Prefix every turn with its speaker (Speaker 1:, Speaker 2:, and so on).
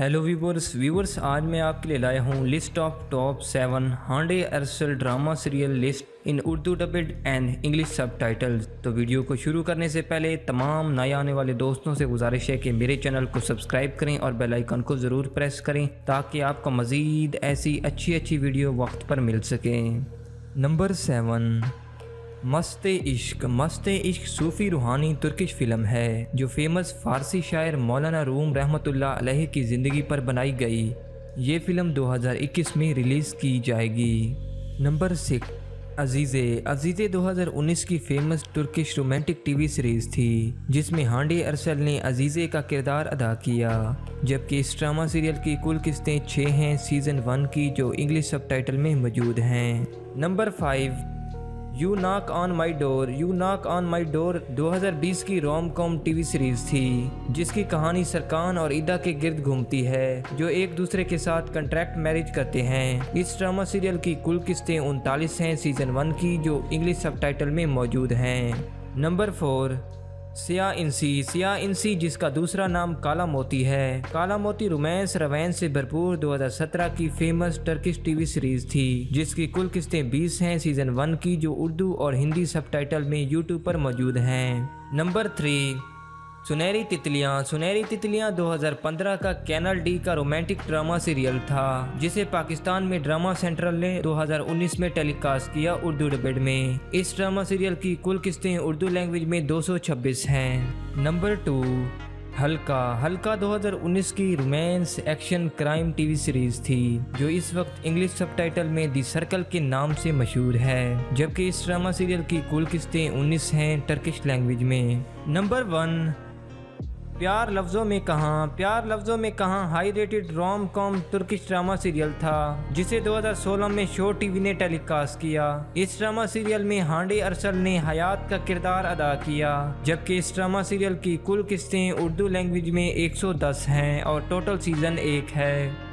Speaker 1: Hello viewers आज मैं आपके लिए लाया हूँ list of top 7 Hande Ercel drama serial list in Urdu dubbed and English subtitles. तो वीडियो को शुरू करने से पहले तमाम नए आने वाले दोस्तों से गुजारिश है कि मेरे चैनल को सब्सक्राइब करें और बेल आइकन को ज़रूर प्रेस करें ताकि आपको मज़ीद ऐसी अच्छी वीडियो वक्त पर मिल सके। नंबर 7, मस्ते इश्क सूफ़ी रूहानी तुर्किश फ़िल्म है जो फेमस फ़ारसी शायर मौलाना रूम रहमतुल्लाह अलैह की ज़िंदगी पर बनाई गई। ये फ़िल्म 2021 में रिलीज़ की जाएगी। नंबर 6, अज़ीज़े 2019 की famous Turkish romantic TV series थी जिसमें हांडे अरसल ने अज़ीज़े का किरदार अदा किया। जबकि इस ड्रामा सीरियल की कुल किस्तें 6 हैं सीज़न 1 की जो इंग्लिश सबटाइटल में मौजूद हैं। Number 5, you knock on my door 2020 की रोम कॉम टीवी सीरीज़ थी जिसकी कहानी सरकान और ईदा के गिर्द घूमती है जो एक दूसरे के साथ कॉन्ट्रैक्ट मैरिज करते हैं। इस ड्रामा सीरियल की कुल किस्तें 39 हैं सीज़न 1 की जो इंग्लिश सबटाइटल में मौजूद हैं। नंबर 4, सिया इंसी जिसका दूसरा नाम काला मोती है। काला मोती रोमांस रवैन से भरपूर 2017 की फेमस टर्किश टीवी सीरीज़ थी जिसकी कुल किस्तें 20 हैं सीज़न 1 की जो उर्दू और हिंदी सबटाइटल में यूट्यूब पर मौजूद हैं। नंबर 3, सुनहरी तितलियां 2015 का कैनल डी का रोमांटिक ड्रामा सीरियल था जिसे पाकिस्तान में ड्रामा सेंट्रल ने 2019 में टेलीकास्ट किया उर्दू डबिड में। इस ड्रामा सीरियल की कुल किस्तें उर्दू लैंग्वेज में 226 हैं। नंबर 2, हल्का 2019 की romance action crime TV series थी जो इस वक्त इंग्लिश सबटाइटल में दी सर्कल के नाम से मशहूर है। जबकि इस ड्रामा सीरियल की कुल किस्तें 19 हैं टर्किश लैंग्वेज में। नंबर 1, प्यार लफ्ज़ों में कहाँ high rated rom com Turkish drama serial था जिसे 2016 में शो टीवी ने टेलीकास्ट किया। इस ड्रामा सीरियल में हांडे अरसल ने हयात का किरदार अदा किया। जबकि इस ड्रामा सीरियल की कुल किस्तें उर्दू लैंग्वेज में 110 हैं और टोटल सीज़न 1 है।